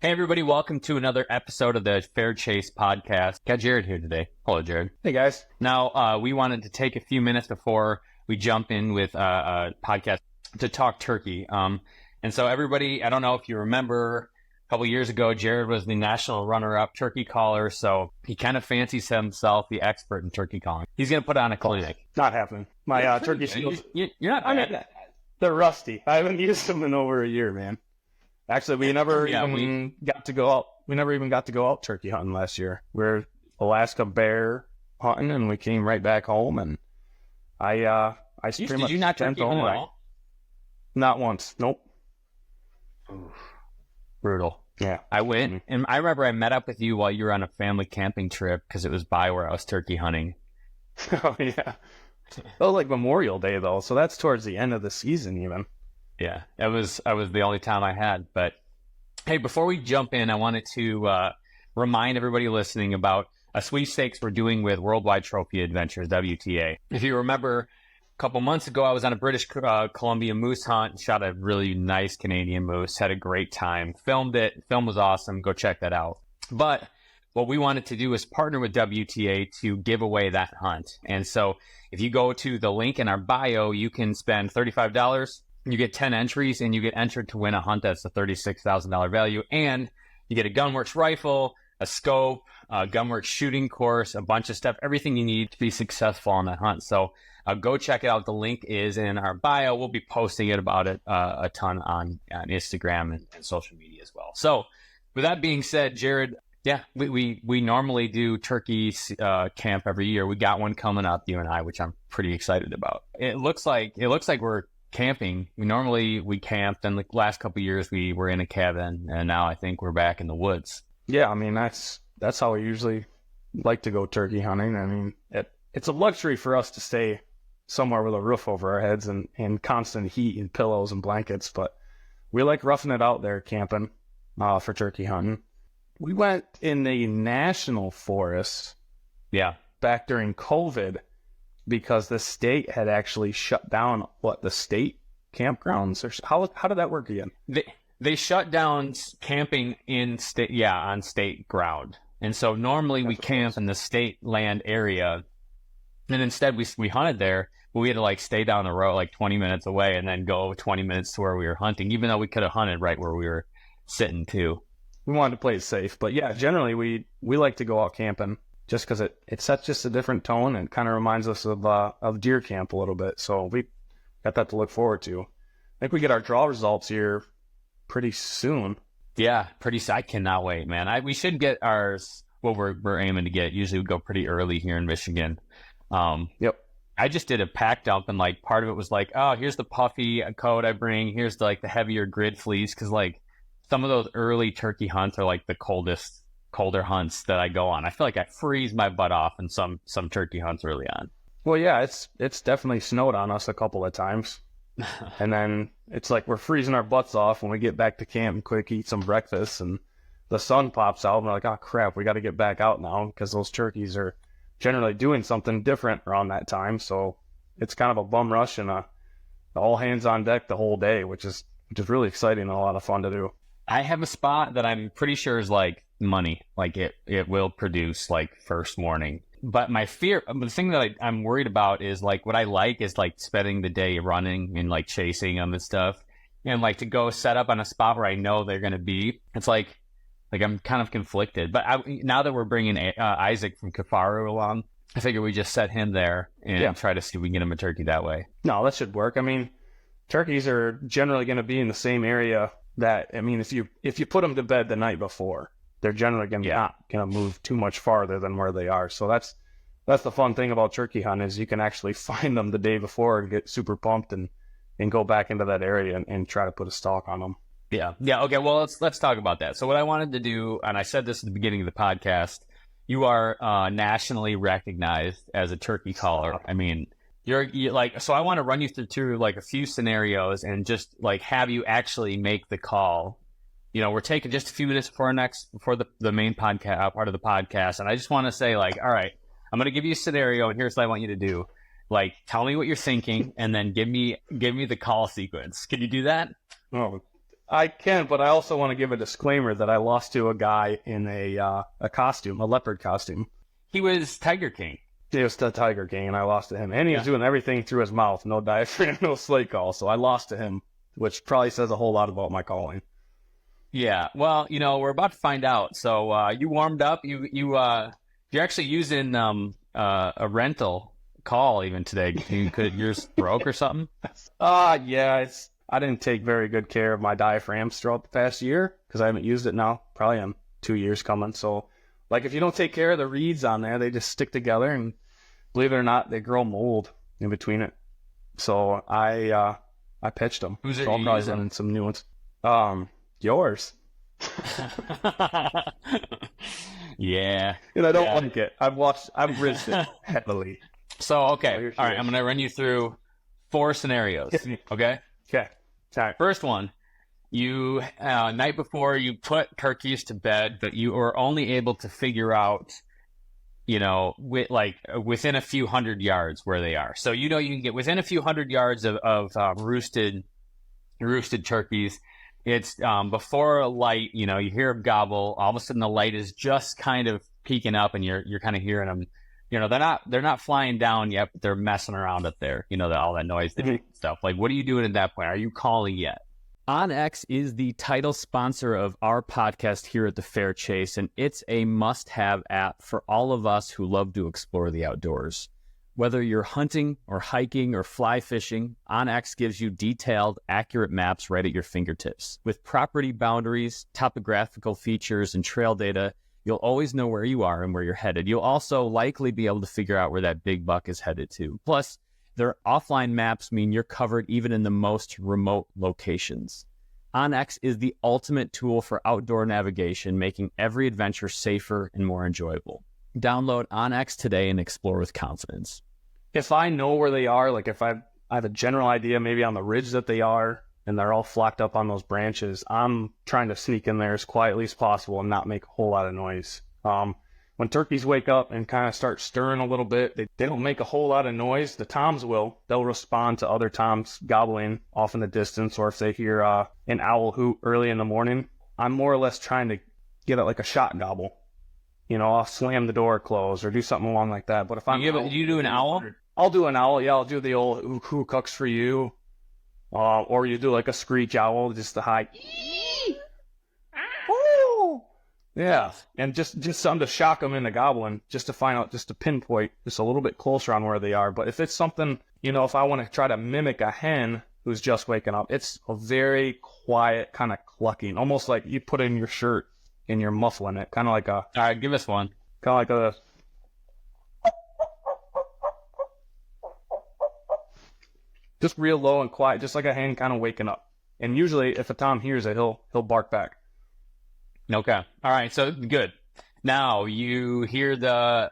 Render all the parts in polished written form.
Hey, everybody, welcome to another episode of the Fair Chase podcast. Got Jared here today. Hello, Jared. Hey, guys. Now, we wanted to take a few minutes before we jump in with a podcast to talk turkey. And so everybody, I don't know if you remember, a couple years ago, Jared was the national runner-up turkey caller, so he kind of fancies himself the expert in turkey calling. He's going to put on a clinic. Not happening. My turkey skills, You're not bad. they're rusty. I haven't used them in over a year, man. Actually, we never even got to go out. We never even got to go out turkey hunting last year. We're Alaska bear hunting, and we came right back home. And I pretty much Did you not turkey hunt at all? Not once. Nope. Oof. Brutal. Yeah. I went, and I remember I met up with you while you were on a family camping trip because it was by where I was turkey hunting. Oh yeah. Oh, like Memorial Day though, so that's towards the end of the season even. Yeah, I was the only time I had. But hey, before we jump in, I wanted to remind everybody listening about a sweepstakes we're doing with Worldwide Trophy Adventures, WTA. If you remember, a couple months ago, I was on a British Columbia moose hunt, shot a really nice Canadian moose, had a great time, filmed it. Film was awesome. Go check that out. But what we wanted to do is partner with WTA to give away that hunt. And so if you go to the link in our bio, you can spend $35. You get 10 entries, and you get entered to win a hunt that's a $36,000 value. And you get a Gunworks rifle, a scope, a Gunworks shooting course, a bunch of stuff, everything you need to be successful on that hunt. So go check it out. The link is in our bio. We'll be posting it about it a ton on Instagram and social media as well. So with that being said, Jared, yeah, we normally do turkey camp every year. We got one coming up, you and I, which I'm pretty excited about. It looks like we're camping. We camped, and the last couple of years we were in a cabin, and now I think we're back in the woods. Yeah, I mean that's how we usually like to go turkey hunting. I mean, it's a luxury for us to stay somewhere with a roof over our heads and constant heat and pillows and blankets, but we like roughing it out there camping for turkey hunting. We went in the national forest back during COVID because the state had actually shut down the state campgrounds. Or how did that work again? They shut down camping on state ground. And so normally we camp in the state land area, and instead we hunted there, but we had to stay down the road 20 minutes away and then go 20 minutes to where we were hunting, even though we could have hunted right where we were sitting too. We wanted to play it safe, but yeah, generally we like to go out camping just because it sets just a different tone and kind of reminds us of deer camp a little bit. So we got that to look forward to. I think we get our draw results here pretty soon. Yeah, I cannot wait, man. We should get ours. What we're aiming to get. Usually we go pretty early here in Michigan. Yep. I just did a pack dump, and part of it was oh, here's the puffy coat I bring. Here's the heavier grid fleece, because some of those early turkey hunts are the colder hunts that I go on. I feel like I freeze my butt off in some turkey hunts early on. Well, yeah, it's definitely snowed on us a couple of times. And then it's we're freezing our butts off when we get back to camp and quick eat some breakfast, and the sun pops out and we're oh crap, we got to get back out now because those turkeys are generally doing something different around that time. So it's kind of a bum rush and all hands on deck the whole day, which is really exciting and a lot of fun to do. I have a spot that I'm pretty sure is money. It will produce first morning. But the thing that I'm worried about is what I like is spending the day running and chasing them and stuff. And to go set up on a spot where I know they're going to be. It's I'm kind of conflicted. But now that we're bringing Isaac from Kafaru along, I figure we just set him there and try to see if we can get him a turkey that way. No, that should work. I mean, turkeys are generally going to be in the same area. If you put them to bed the night before, they're generally not going to move too much farther than where they are. So that's the fun thing about turkey hunting is you can actually find them the day before and get super pumped and go back into that area and try to put a stalk on them. Yeah. Okay. Well, let's talk about that. So what I wanted to do, and I said this at the beginning of the podcast, you are nationally recognized as a turkey caller. I mean, you're so I want to run you through a few scenarios and just have you actually make the call. We're taking just a few minutes before the main podcast part of the podcast, and I just want to say all right, I'm going to give you a scenario, and here's what I want you to do. Tell me what you're thinking, and then give me the call sequence. Can you do that? Oh, I can, but I also want to give a disclaimer that I lost to a guy in a costume, a leopard costume. He was Tiger King. It was the Tiger King, and I lost to him. And he was doing everything through his mouth, no diaphragm, no slate call. So I lost to him, which probably says a whole lot about my calling. Yeah. Well, we're about to find out. So you warmed up. You're actually using a rental call even today. Could yours broke or something? Yeah. I didn't take very good care of my diaphragms throughout the past year because I haven't used it now. Probably in 2 years coming. So, like, if you don't take care of the reeds on there, they just stick together, and believe it or not, they grow mold in between it. So I pitched them. Who's it? So I'll probably send in some new ones. Yours. Yeah. And I don't like it. I've rinsed it heavily. So, okay. All right. I'm going to run you through 4 scenarios. Okay. Okay. Sorry. First one, you night before you put turkeys to bed, but you are only able to figure out, within a few hundred yards where they are. So you can get within a few hundred yards of roosted turkeys. It's before a light. You hear them gobble. All of a sudden, the light is just kind of peeking up, and you're kind of hearing them. They're not flying down yet, but they're messing around up there. All that noise and stuff. Like, what are you doing at that point? Are you calling yet? OnX is the title sponsor of our podcast here at the Fair Chase, and it's a must-have app for all of us who love to explore the outdoors. Whether you're hunting or hiking or fly fishing, OnX gives you detailed, accurate maps right at your fingertips. With property boundaries, topographical features, and trail data, you'll always know where you are and where you're headed. You'll also likely be able to figure out where that big buck is headed to. Plus, their offline maps mean you're covered even in the most remote locations. OnX is the ultimate tool for outdoor navigation, making every adventure safer and more enjoyable. Download OnX today and explore with confidence. If I know where they are, like if I have a general idea maybe on the ridge that they are, and they're all flocked up on those branches, I'm trying to sneak in there as quietly as possible and not make a whole lot of noise. When turkeys wake up and kind of start stirring a little bit, they don't make a whole lot of noise. The toms will. They'll respond to other toms gobbling off in the distance, or if they hear an owl hoot early in the morning, I'm more or less trying to get it like a shot gobble. I'll slam the door closed or do something along like that. But if I'm... Do you do an owl? I'll do an owl, yeah. I'll do the old who cooks for you. Or you do like a screech owl, just the high... Yeah, and just something to shock them into gobbling, just to find out, just to pinpoint just a little bit closer on where they are. But if it's something, if I want to try to mimic a hen who's just waking up, it's a very quiet kind of clucking, almost like you put in your shirt and you're muffling it, kind of like a... All right, give us one. Kind of like a... Just real low and quiet, just like a hen kind of waking up. And usually, if a tom hears it, he'll bark back. Okay. All right. So good. Now you hear the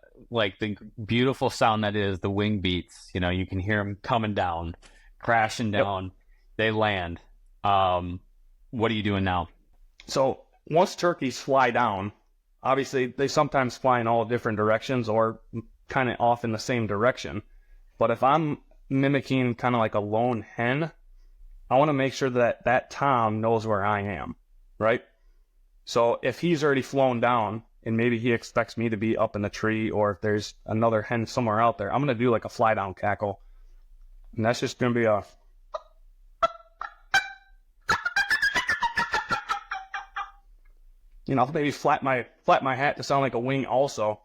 beautiful sound that is the wing beats. You can hear them coming down, crashing down. Yep. They land. What are you doing now? So once turkeys fly down, obviously they sometimes fly in all different directions or kind of off in the same direction. But if I'm mimicking kind of like a lone hen, I want to make sure that tom knows where I am, right? So if he's already flown down and maybe he expects me to be up in the tree, or if there's another hen somewhere out there, I'm going to do like a fly down cackle. And that's just going to be a... I'll maybe flap my hat to sound like a wing also.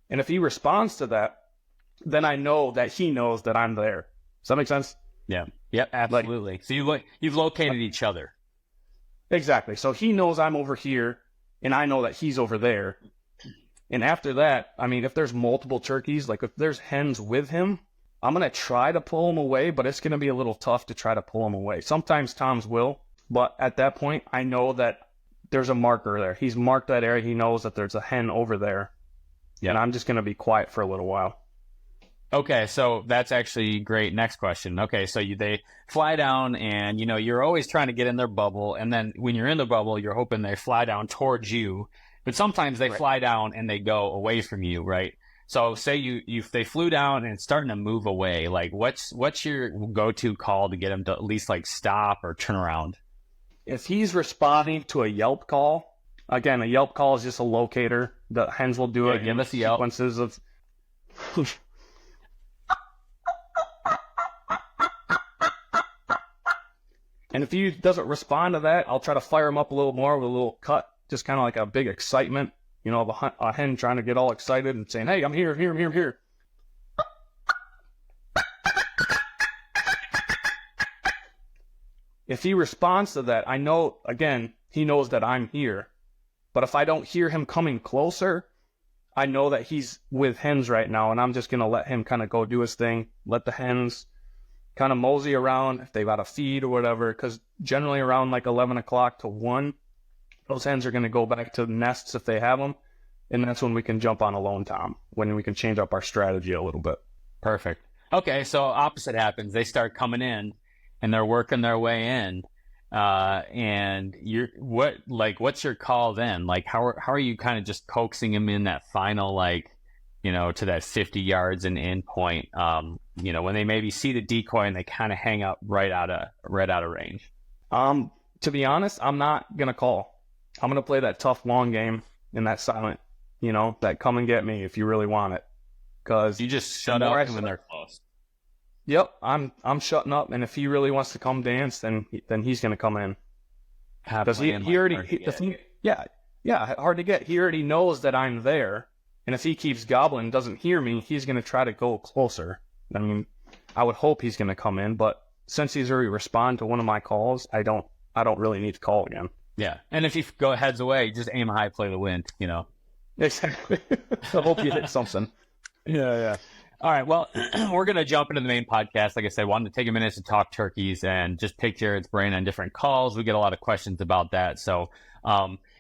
And if he responds to that, then I know that he knows that I'm there. Does that make sense? Yeah. Yep, absolutely. So you've located each other. Exactly. So he knows I'm over here, and I know that he's over there. And after that, if there's multiple turkeys, like if there's hens with him, I'm going to try to pull him away, but it's going to be a little tough to try to pull him away. Sometimes toms will, but at that point, I know that there's a marker there. He's marked that area. He knows that there's a hen over there. Yeah. And I'm just going to be quiet for a little while. Okay, so that's actually great. Next question. Okay, so they fly down, and you're always trying to get in their bubble, and then when you're in the bubble, you're hoping they fly down towards you. But sometimes they fly down and they go away from you, right? So say they flew down and it's starting to move away. Like what's your go-to call to get them to at least like stop or turn around? if he's responding to a yelp call, again, a yelp call is just a locator. The hens will do it. Give us a yelp. Sequences of. And if he doesn't respond to that, I'll try to fire him up a little more with a little cut, just kind of like a big excitement, of a hen trying to get all excited and saying, "Hey, I'm here, here, here, here." If he responds to that, I know, again, he knows that I'm here. But if I don't hear him coming closer, I know that he's with hens right now, and I'm just going to let him kind of go do his thing, let the hens kind of mosey around if they've got a feed or whatever, because generally around like 11 o'clock to 1, those hens are going to go back to the nests if they have them, and that's when we can jump on a lone tom, when we can change up our strategy a little bit. Perfect. Okay, so opposite happens. They start coming in, and they're working their way in, and what's your call then? Like, how are you kind of just coaxing them in that final, to that 50 yards and end point, when they maybe see the decoy and they kind of hang up right out of range? To be honest, I'm not going to call. I'm going to play that tough long game in that silent, that come and get me if you really want it. Because you just shut up when they're close. Yep, I'm shutting up, and if he really wants to come dance, then he's going to come in. Because he already, hard to get. He already knows that I'm there. And if he keeps gobbling, doesn't hear me, he's going to try to go closer. I mean, I would hope he's going to come in, but since he's already responded to one of my calls, I don't really need to call again. Yeah, and if he heads away, just aim high, play the wind. Exactly. I hope you hit something. Yeah. All right. Well, we're going to jump into the main podcast. Like I said, wanted to take a minute to talk turkeys and just pick Jared's brain on different calls. We get a lot of questions about that. So,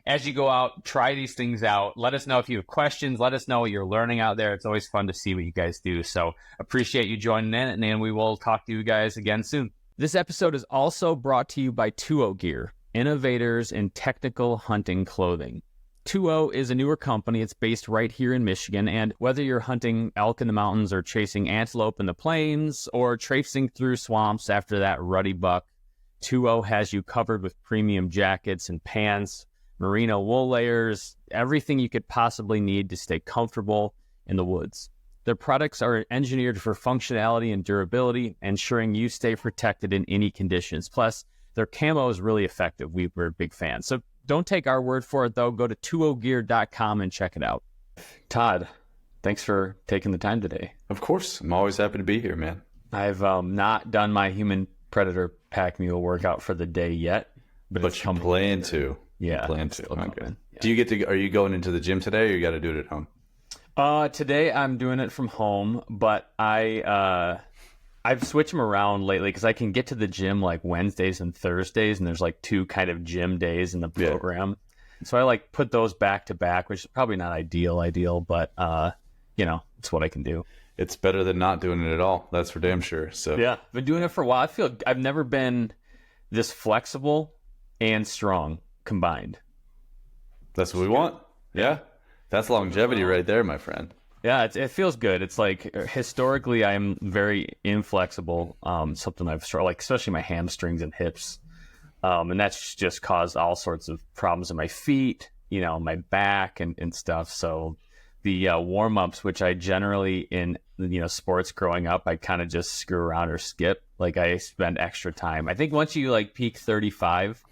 as you go out, try these things out. Let us know if you have questions. Let us know what you're learning out there. It's always fun to see what you guys do. So appreciate you joining in, and then we will talk to you guys again soon. This episode is also brought to you by 2O Gear, innovators in technical hunting clothing. 2O is a newer company. It's based right here in Michigan, and whether you're hunting elk in the mountains or chasing antelope in the plains or traipsing through swamps after that ruddy buck, 2O has you covered with premium jackets and pants, merino wool layers, everything you could possibly need to stay comfortable in the woods. Their products are engineered for functionality and durability, ensuring you stay protected in any conditions. Plus, their camo is really effective. We're big fans. So don't take our word for it, though. Go to 2ogear.com and check it out. Todd, thanks for taking the time today. Of course. I'm always happy to be here, man. I've not done my human predator Packmule workout for the day yet. But you plan to. Yeah. Plan to. Okay. Good. Yeah. Are you going into the gym today, or you got to do it at home? Today I'm doing it from home, but I've switched them around lately because I can get to the gym like Wednesdays and Thursdays, and there's like 2 kind of gym days in the program. Yeah. So I put those back to back, which is probably not ideal, but it's what I can do. It's better than not doing it at all. That's for damn sure. So yeah, I've been doing it for a while. I feel I've never been this flexible and strong combined. That's what we want. Yeah. That's longevity right there, my friend. Yeah, it feels good. It's like historically I'm very inflexible, something I've struggled, especially my hamstrings and hips. And that's just caused all sorts of problems in my feet, my back and stuff. So the warm-ups, which I generally in sports growing up, I kind of just screw around or skip. I spend extra time. I think once you peak 35,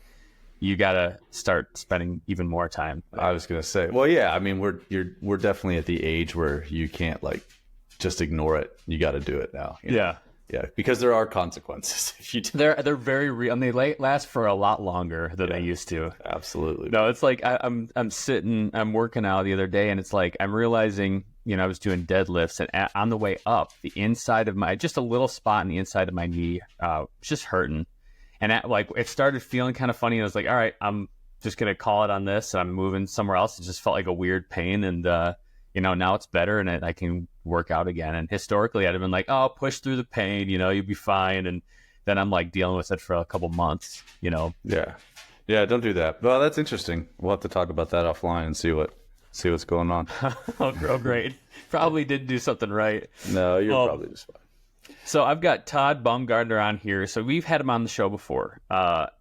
you gotta start spending even more time. I was gonna say, well, yeah. I mean, we're definitely at the age where you can't just ignore it. You got to do it now. Yeah, because there are consequences. If you do. They're very real, and they last for a lot longer than they used to. Absolutely. No, it's I'm working out the other day, and it's I'm realizing, I was doing deadlifts, and on the way up, the inside of just a little spot in the inside of my knee, was just hurting. And it started feeling kind of funny. And I was like, all right, I'm just going to call it on this. And I'm moving somewhere else. It just felt like a weird pain. And, now it's better and I can work out again. And historically, I'd have been like, oh, push through the pain, you'll be fine. And then I'm dealing with it for a couple months, Yeah. Yeah, don't do that. Well, that's interesting. We'll have to talk about that offline and see what's going on. Oh, great. Probably did do something right. No, you're probably just fine. So I've got Todd Baumgartner on here. So we've had him on the show before,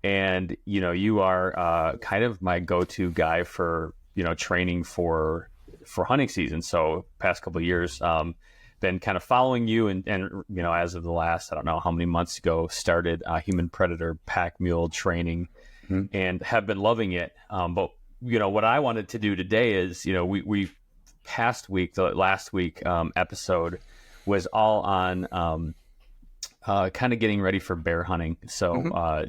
and you are kind of my go-to guy for training for hunting season. So past couple of years, been kind of following you, and as of the last I don't know how many months ago, started human predator Packmule training, and have been loving it. But what I wanted to do today is we past week, the last week episode was all on kind of getting ready for bear hunting. So,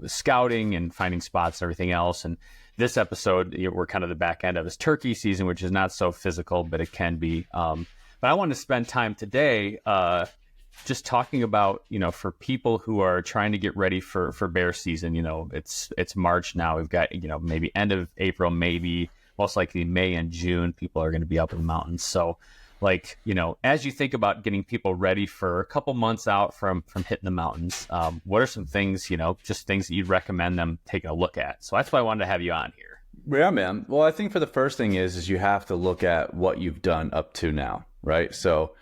scouting and finding spots and everything else. And this episode, we're kind of the back end of this turkey season, which is not so physical, but it can be. But I wanted to spend time today just talking about, for people who are trying to get ready for bear season. It's March now. We've got, maybe end of April, maybe most likely May and June, people are going to be up in the mountains. So as you think about getting people ready for a couple months out from hitting the mountains, what are some things, just things that you'd recommend them taking a look at? So that's why I wanted to have you on here. Yeah, man. Well, I think for the first thing is you have to look at what you've done up to now, right? So,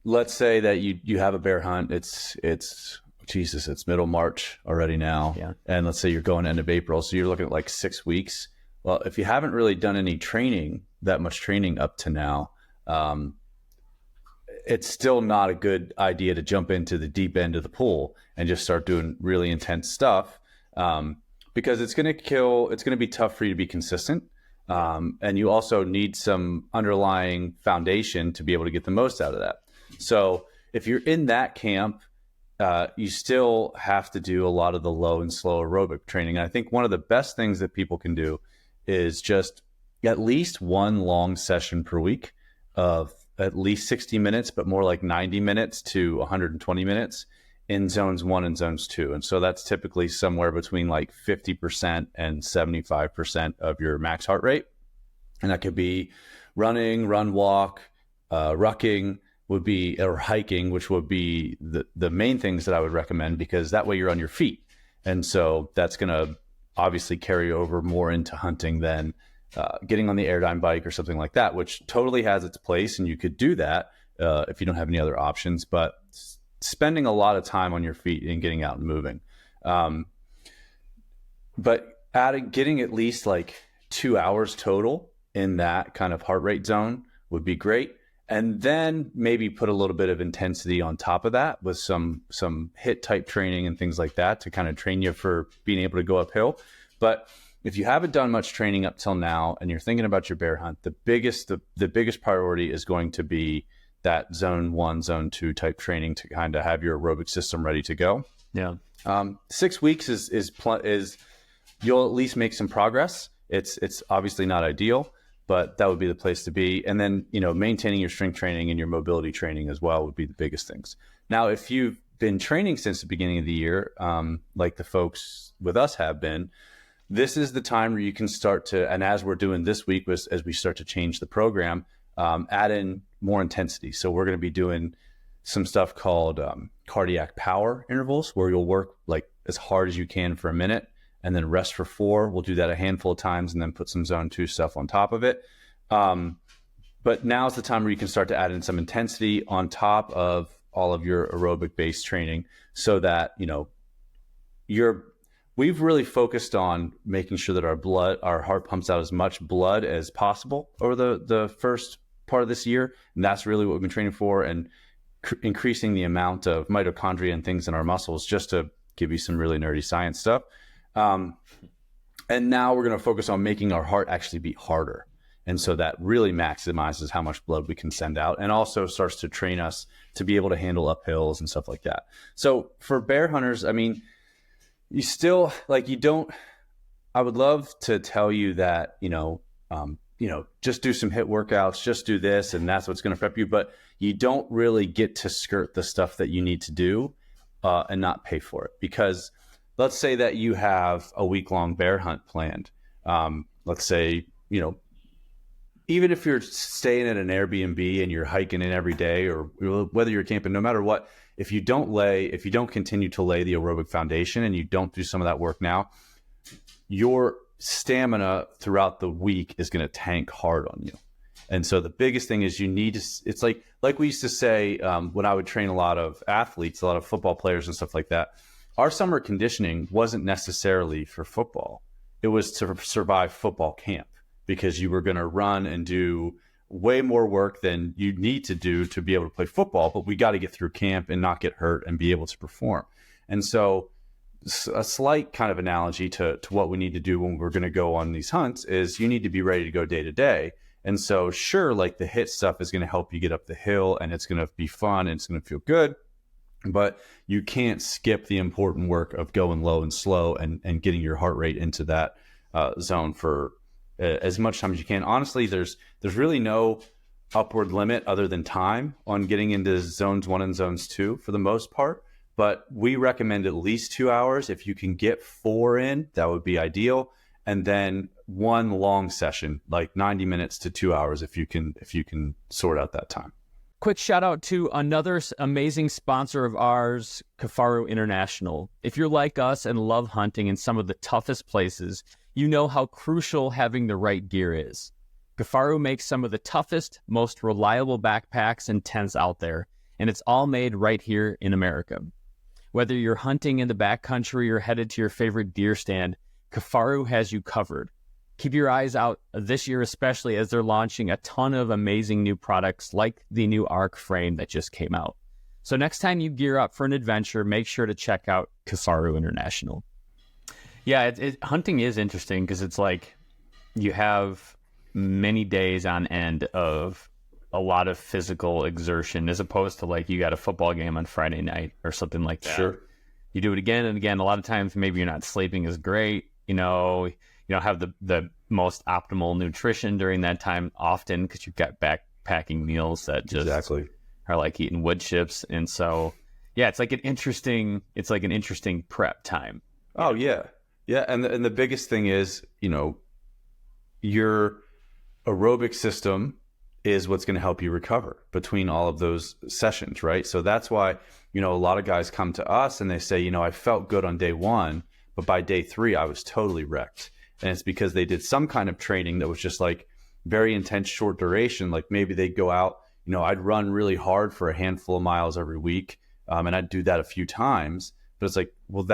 let's say that you have a bear hunt. It's middle March already now. Yeah. And let's say you're going end of April. So you're looking at like 6 weeks. Well, if you haven't really done any that much training up to now, it's still not a good idea to jump into the deep end of the pool and just start doing really intense stuff, because it's going to be tough for you to be consistent. And you also need some underlying foundation to be able to get the most out of that. So if you're in that camp, you still have to do a lot of the low and slow aerobic training. And I think one of the best things that people can do is just at least one long session per week of at least 60 minutes, but more like 90 minutes to 120 minutes in zones 1 and zones 2. And so that's typically somewhere between like 50% and 75% of your max heart rate. And that could be running, run, walk, rucking or hiking, which would be the main things that I would recommend, because that way you're on your feet. And so that's going to obviously carry over more into hunting than getting on the Airdyne bike or something like that, which totally has its place. And you could do that if you don't have any other options, but spending a lot of time on your feet and getting out and moving. But getting at least like 2 hours total in that kind of heart rate zone would be great. And then maybe put a little bit of intensity on top of that with some HIIT type training and things like that to kind of train you for being able to go uphill. But if you haven't done much training up till now and you're thinking about your bear hunt, the biggest priority is going to be that zone 1, zone 2 type training to kind of have your aerobic system ready to go. Yeah. 6 weeks is you'll at least make some progress. It's obviously not ideal, but that would be the place to be. And then, maintaining your strength training and your mobility training as well would be the biggest things. Now, if you've been training since the beginning of the year, like the folks with us have been, this is the time where you can start to, and as we're doing this week, as we start to change the program, add in more intensity. So we're going to be doing some stuff called cardiac power intervals, where you'll work like as hard as you can for a minute and then rest for 4. We'll do that a handful of times and then put some zone 2 stuff on top of it. But now's the time where you can start to add in some intensity on top of all of your aerobic based training, so that, we've really focused on making sure that our heart pumps out as much blood as possible over the first part of this year. And that's really what we've been training for, and increasing the amount of mitochondria and things in our muscles, just to give you some really nerdy science stuff. And now we're going to focus on making our heart actually beat harder. And so that really maximizes how much blood we can send out, and also starts to train us to be able to handle uphills and stuff like that. So for bear hunters, I mean, you still I would love to tell you that, just do some HIIT workouts, just do this, and that's what's going to prep you. But you don't really get to skirt the stuff that you need to do and not pay for it. Because let's say that you have a week-long bear hunt planned. Let's say, even if you're staying at an Airbnb and you're hiking in every day, or whether you're camping, no matter what, if you don't continue to lay the aerobic foundation and you don't do some of that work now, your stamina throughout the week is going to tank hard on you. And so the biggest thing is you need to, it's like we used to say when I would train a lot of athletes, a lot of football players and stuff like that, our summer conditioning wasn't necessarily for football. It was to survive football camp, because you were going to run and do way more work than you need to do to be able to play football, but we got to get through camp and not get hurt and be able to perform. And so a slight kind of analogy to what we need to do when we're going to go on these hunts is you need to be ready to go day to day. And so sure, like the HIIT stuff is going to help you get up the hill, and it's going to be fun and it's going to feel good, but you can't skip the important work of going low and slow and getting your heart rate into that zone for as much time as you can. Honestly, there's really no upward limit other than time on getting into zones 1 and zones 2 for the most part. But we recommend at least 2 hours. If you can get 4 in, that would be ideal. And then one long session, like 90 minutes to 2 hours, if you can sort out that time. Quick shout out to another amazing sponsor of ours, Kifaru International. If you're like us and love hunting in some of the toughest places, you know how crucial having the right gear is. Kifaru makes some of the toughest, most reliable backpacks and tents out there, and it's all made right here in America. Whether you're hunting in the backcountry or headed to your favorite deer stand, Kifaru has you covered. Keep your eyes out this year, especially as they're launching a ton of amazing new products like the new Arc frame that just came out. So next time you gear up for an adventure, make sure to check out Kifaru International. Yeah, hunting is interesting because it's like you have many days on end of a lot of physical exertion, as opposed to like you got a football game on Friday night or something like that. Sure. You do it again and again. A lot of times maybe you're not sleeping as great, you don't have the most optimal nutrition during that time often because you've got backpacking meals that just Exactly. are like eating wood chips. And so, yeah, it's like an interesting prep time. Oh yeah. Yeah. And the biggest thing is, your aerobic system is what's going to help you recover between all of those sessions, right? So that's why, a lot of guys come to us and they say, I felt good on day 1, but by day 3, I was totally wrecked. And it's because they did some kind of training that was just like very intense, short duration. Like maybe they'd go out, I'd run really hard for a handful of miles every week. And I'd do that a few times, but it's like, well,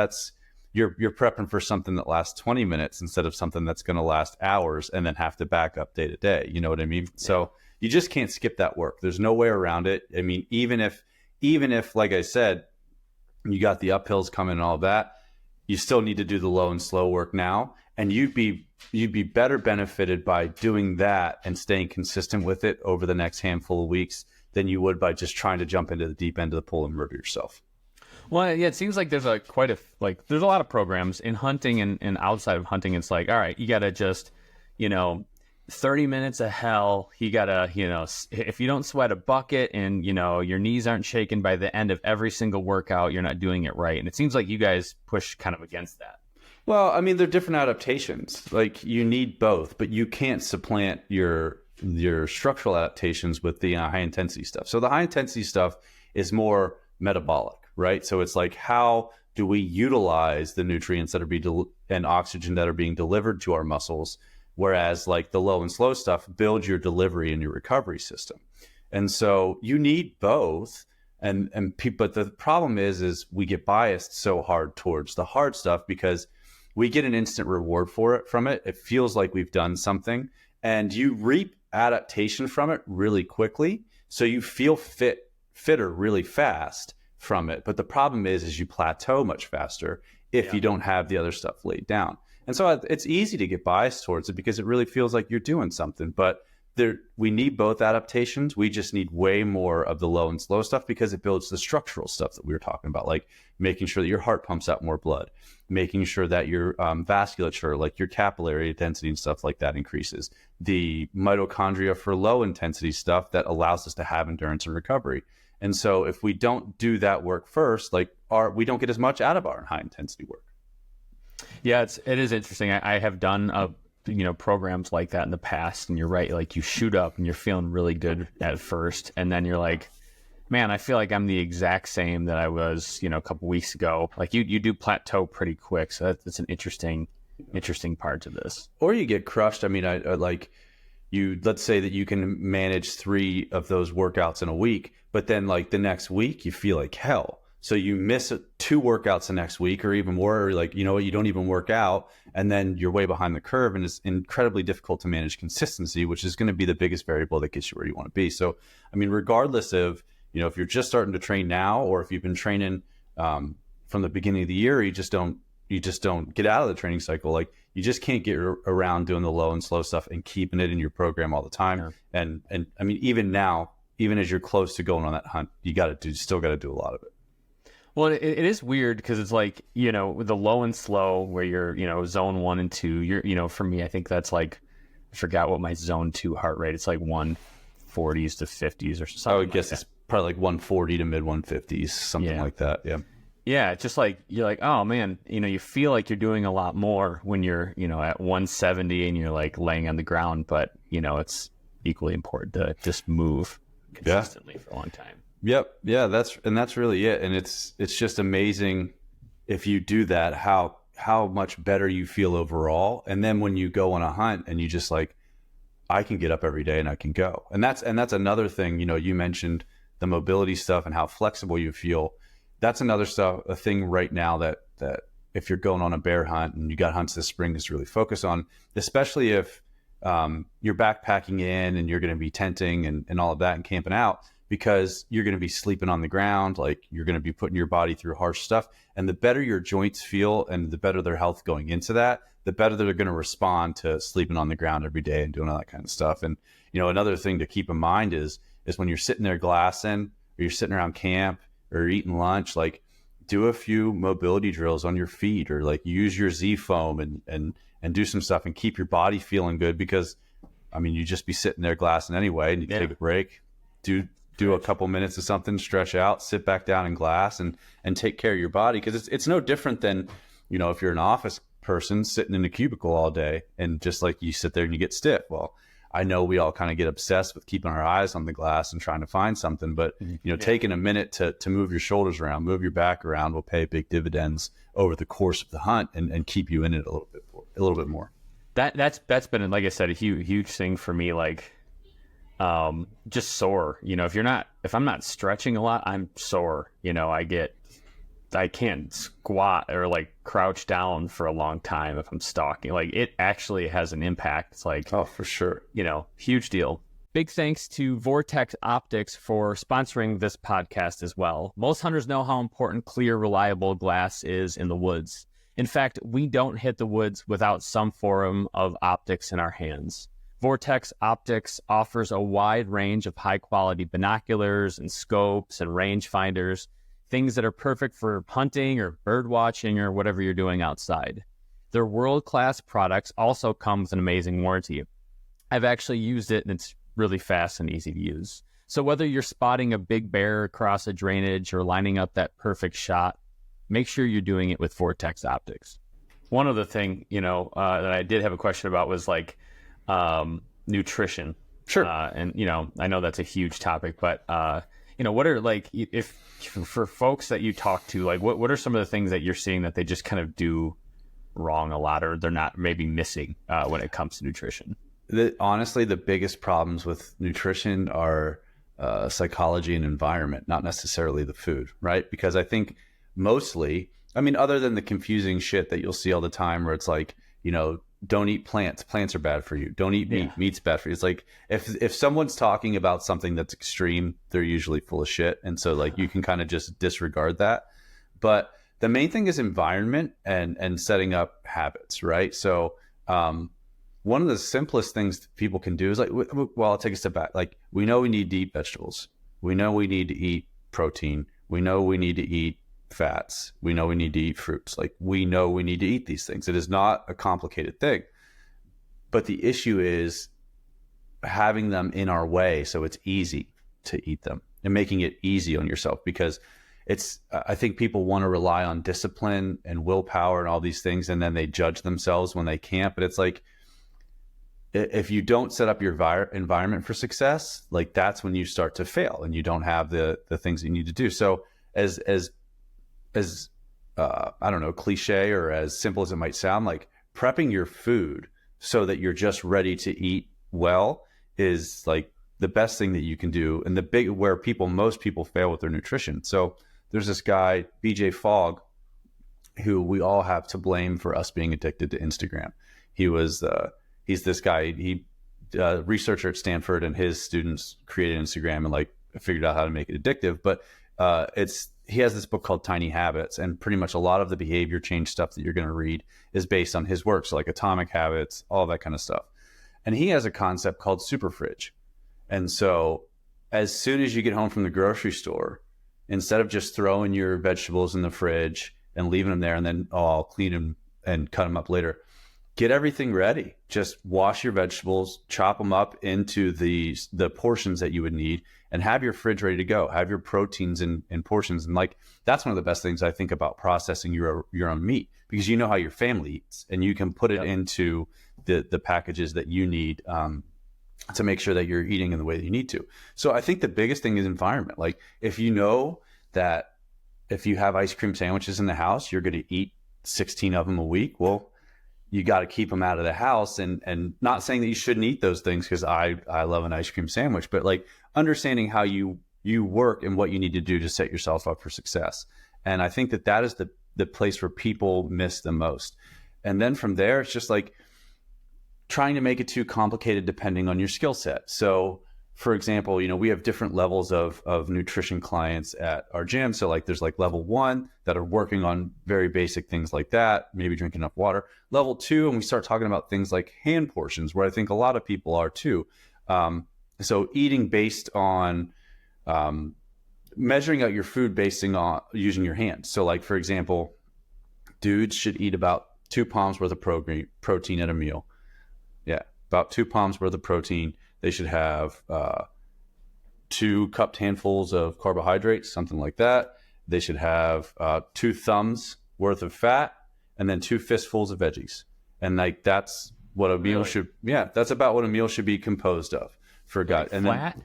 you're prepping for something that lasts 20 minutes instead of something that's going to last hours and then have to back up day to day. You know what I mean? Yeah. So you just can't skip that work. There's no way around it. I mean, even if, like I said, you got the uphills coming and all of that, you still need to do the low and slow work now. And you'd be better benefited by doing that and staying consistent with it over the next handful of weeks than you would by just trying to jump into the deep end of the pool and murder yourself. Well, yeah, it seems like there's there's a lot of programs in hunting and outside of hunting. It's like, all right, you got to just, 30 minutes of hell. You got to, if you don't sweat a bucket and, your knees aren't shaken by the end of every single workout, you're not doing it right. And it seems like you guys push kind of against that. Well, I mean, they're different adaptations. Like you need both, but you can't supplant your structural adaptations with the high intensity stuff. So the high intensity stuff is more metabolic, right? So it's like, how do we utilize the nutrients that are and oxygen that are being delivered to our muscles? Whereas like the low and slow stuff builds your delivery and your recovery system. And so you need both. But the problem is we get biased so hard towards the hard stuff because we get an instant reward from it. It feels like we've done something, and you reap adaptation from it really quickly. So you feel fitter really fast from it. But the problem is you plateau much faster if you don't have the other stuff laid down. And so it's easy to get biased towards it because it really feels like you're doing something. But we need both adaptations. We just need way more of the low and slow stuff because it builds the structural stuff that we were talking about, like making sure that your heart pumps out more blood, making sure that your vasculature, like your capillary density and stuff like that, increases. The mitochondria for low intensity stuff that allows us to have endurance and recovery. And so if we don't do that work first, we don't get as much out of our high intensity work. Yeah, it is interesting. I have done programs like that in the past, and you're right. Like you shoot up and you're feeling really good at first, and then you're like, man, I feel like I'm the exact same that I was, a couple weeks ago. Like you do plateau pretty quick, so that's an interesting part to this. Or you get crushed. I mean, let's say that you can manage 3 of those workouts in a week, but then like the next week you feel like hell. So you miss 2 workouts the next week or even more, or like, you know what, you don't even work out, and then you're way behind the curve, and it's incredibly difficult to manage consistency, which is going to be the biggest variable that gets you where you want to be. So, I mean, regardless of, you know, if you're just starting to train now, or if you've been training from the beginning of the year, you just don't get out of the training cycle. Like, you just can't get around doing the low and slow stuff and keeping it in your program all the time. Yeah. And I mean, even now, even as you're close to going on that hunt, you still got to do a lot of it. Well, it is weird because it's like, you know, with the low and slow where you're, you know, zone 1 and 2, you're, you know, for me, I think that's like, I forgot what my zone 2 heart rate. It's like 140s to 50s or something. I would guess it's probably like 140 to mid 150s, something like that. Yeah. Yeah. It's just like, you're like, oh man, you know, you feel like you're doing a lot more when you're, you know, at 170 and you're like laying on the ground, but you know, it's equally important to just move consistently for a long time. Yep. Yeah. That's really it. And it's just amazing if you do that, how much better you feel overall. And then when you go on a hunt and you just like, I can get up every day and I can go. And that's another thing, you know, you mentioned the mobility stuff and how flexible you feel. That's another a thing right now that if you're going on a bear hunt and you got hunts this spring to really focus on, especially if you're backpacking in and you're going to be tenting and all of that and camping out, because you're going to be sleeping on the ground, like you're going to be putting your body through harsh stuff. And the better your joints feel and the better their health going into that, the better they're going to respond to sleeping on the ground every day and doing all that kind of stuff. And, you know, another thing to keep in mind is when you're sitting there glassing or you're sitting around camp or eating lunch, like do a few mobility drills on your feet, or like use your Z foam and do some stuff and keep your body feeling good, because I mean, you just be sitting there glassing anyway, and you take a break, do a couple minutes of something, stretch out, sit back down and glass and take care of your body. Because it's no different than, you know, if you're an office person sitting in a cubicle all day and just like you sit there and you get stiff. Well, I know we all kind of get obsessed with keeping our eyes on the glass and trying to find something, but you know, taking a minute to move your shoulders around, move your back around will pay big dividends over the course of the hunt and keep you in it a little bit more. That's been, like I said, a huge thing for me. Like, just sore, you know, if I'm not stretching a lot, I'm sore, you know, I can't squat or like crouch down for a long time if I'm stalking. Like, it actually has an impact. It's like, oh, for sure, you know, huge deal. Big thanks to Vortex Optics for sponsoring this podcast as well. Most hunters know how important clear, reliable glass is in the woods. In fact, we don't hit the woods without some form of optics in our hands. Vortex Optics offers a wide range of high-quality binoculars and scopes and rangefinders, things that are perfect for hunting or bird watching or whatever you're doing outside. Their world-class products also come with an amazing warranty. I've actually used it, and it's really fast and easy to use. So whether you're spotting a big bear across a drainage or lining up that perfect shot, make sure you're doing it with Vortex Optics. One other thing, you know, that I did have a question about was like nutrition. Sure. And, you know, I know that's a huge topic, but, you know, what are like, if for folks that you talk to, like what are some of the things that you're seeing that they just kind of do wrong a lot, or they're not maybe missing when it comes to nutrition? Honestly, the biggest problems with nutrition are psychology and environment, not necessarily the food, right? Because I think mostly, I mean, other than the confusing shit that you'll see all the time where it's like, you know, don't eat plants. Plants are bad for you. Don't eat meat. Meat's bad for you. It's like if someone's talking about something that's extreme, they're usually full of shit. And so like you can kind of just disregard that. But the main thing is environment and setting up habits, right? So one of the simplest things people can do is like, well, I'll take a step back. Like, we know we need to eat vegetables. We know we need to eat protein. We know we need to eat fats. We know we need to eat fruits. Like, we know we need to eat these things. It is not a complicated thing. But the issue is having them in our way so it's easy to eat them and making it easy on yourself, because I think people want to rely on discipline and willpower and all these things, and then they judge themselves when they can't. But it's like, if you don't set up your environment for success, like that's when you start to fail and you don't have the things you need to do. So as I don't know, cliche or as simple as it might sound, like prepping your food so that you're just ready to eat well is like the best thing that you can do, and where most people fail with their nutrition. So there's this guy, BJ Fogg, who we all have to blame for us being addicted to Instagram. He's this guy, researcher at Stanford, and his students created Instagram and like figured out how to make it addictive. But he has this book called Tiny Habits, and pretty much a lot of the behavior change stuff that you're going to read is based on his work. So like Atomic Habits, all that kind of stuff. And he has a concept called super fridge. And so as soon as you get home from the grocery store, instead of just throwing your vegetables in the fridge and leaving them there and then, I'll clean them and cut them up later, get everything ready. Just wash your vegetables, chop them up into the portions that you would need, and have your fridge ready to go. Have your proteins in portions. And like, that's one of the best things I think about processing your own meat, because you know how your family eats and you can put it into the packages that you need to make sure that you're eating in the way that you need to. So I think the biggest thing is environment. Like, if you know that if you have ice cream sandwiches in the house, you're going to eat 16 of them a week. Well, you got to keep them out of the house, and not saying that you shouldn't eat those things, because I love an ice cream sandwich, but like understanding how you work and what you need to do to set yourself up for success. And I think that is the place where people miss the most. And then from there, it's just like trying to make it too complicated depending on your skill set. So for example, we have different levels of nutrition clients at our gym. So like there's like level 1 that are working on very basic things like that, maybe drinking enough water. Level 2, and we start talking about things like hand portions, where I think a lot of people are too. So eating based on measuring out your food based on using your hands. So like, for example, dudes should eat about 2 palms worth of protein at a meal. Yeah, about 2 palms worth of protein. They should have 2 cupped handfuls of carbohydrates, something like that. They should have 2 thumbs worth of fat, and then 2 fistfuls of veggies. And like, that's what a meal should. Yeah, that's about what a meal should be composed of for a guy. Like and flat? Then,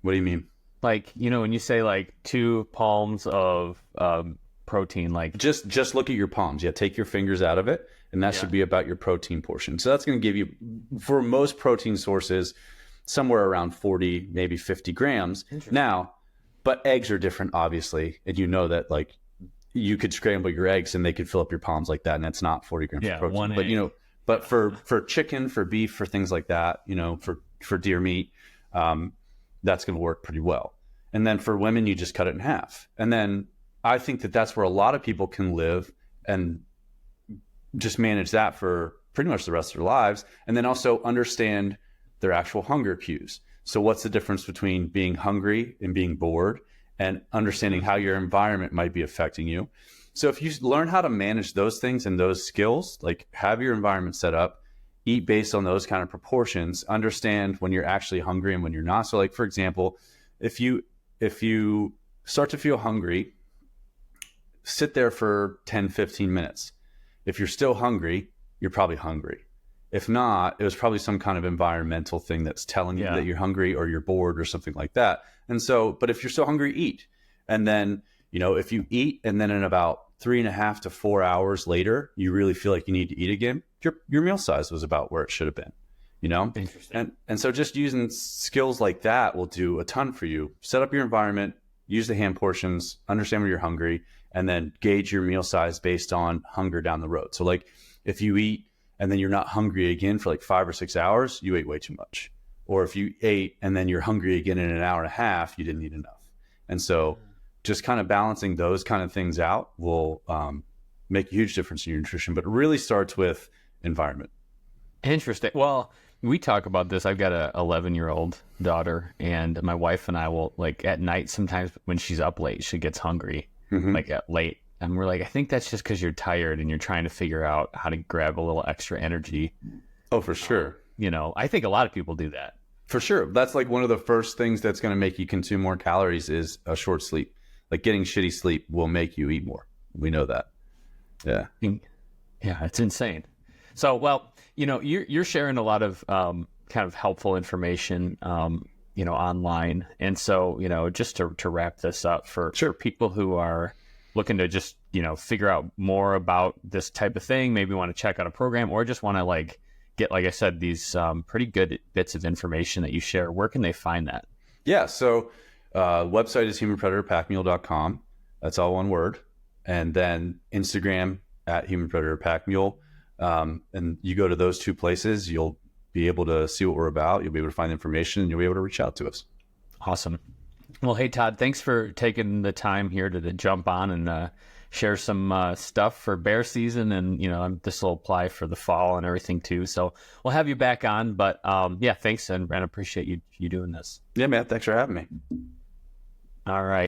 what do you mean? Like, when you say like 2 palms of protein, like just look at your palms. Yeah, take your fingers out of it, and that should be about your protein portion. So that's going to give you, for most protein sources, somewhere around 40, maybe 50 grams. Now, but eggs are different, obviously, and that like you could scramble your eggs and they could fill up your palms like that, and that's not 40 grams of protein. One but egg. But for chicken, for beef, for things like that, for deer meat, that's going to work pretty well. And then for women, you just cut it in half. And then I think that's where a lot of people can live and just manage that for pretty much the rest of their lives. And then also understand their actual hunger cues. So what's the difference between being hungry and being bored, and understanding how your environment might be affecting you? So if you learn how to manage those things and those skills, like have your environment set up, eat based on those kind of proportions, understand when you're actually hungry and when you're not. So like, for example, if you start to feel hungry, sit there for 10, 15 minutes. If you're still hungry, you're probably hungry. If not, it was probably some kind of environmental thing that's telling you that you're hungry or you're bored or something like that. And so, but if you're still hungry, eat. And then, if you eat and then in about 3.5 to 4 hours later, you really feel like you need to eat again, your meal size was about where it should have been, Interesting. And so just using skills like that will do a ton for you. Set up your environment, use the hand portions, understand when you're hungry, and then gauge your meal size based on hunger down the road. So like if you eat and then you're not hungry again for like 5 or 6 hours, you ate way too much. Or if you ate and then you're hungry again in an hour and a half, you didn't eat enough. And so just kind of balancing those kind of things out will make a huge difference in your nutrition, but it really starts with environment. Interesting. Well, we talk about this. I've got a 11-year-old daughter, and my wife and I will, like, at night, sometimes when she's up late, she gets hungry, like at late. And we're like, I think that's just because you're tired and you're trying to figure out how to grab a little extra energy. Oh, for sure. I think a lot of people do that. For sure. That's like one of the first things that's going to make you consume more calories is a short sleep. Like getting shitty sleep will make you eat more. We know that. Yeah. Yeah, it's insane. So, well, you're sharing a lot of kind of helpful information, online. And so, just to wrap this up for people who are looking to just, figure out more about this type of thing, maybe want to check out a program or just want to get, like I said, these pretty good bits of information that you share, where can they find that? Yeah. So website is humanpredatorpackmule.com. That's all one word. And then Instagram at humanpredatorpackmule. And you go to those two places, you'll be able to see what we're about. You'll be able to find information, and you'll be able to reach out to us. Awesome. Well, hey, Todd, thanks for taking the time here to jump on and share some stuff for bear season. And, this will apply for the fall and everything too. So we'll have you back on. But yeah, thanks. And appreciate you doing this. Yeah, man. Thanks for having me. All right.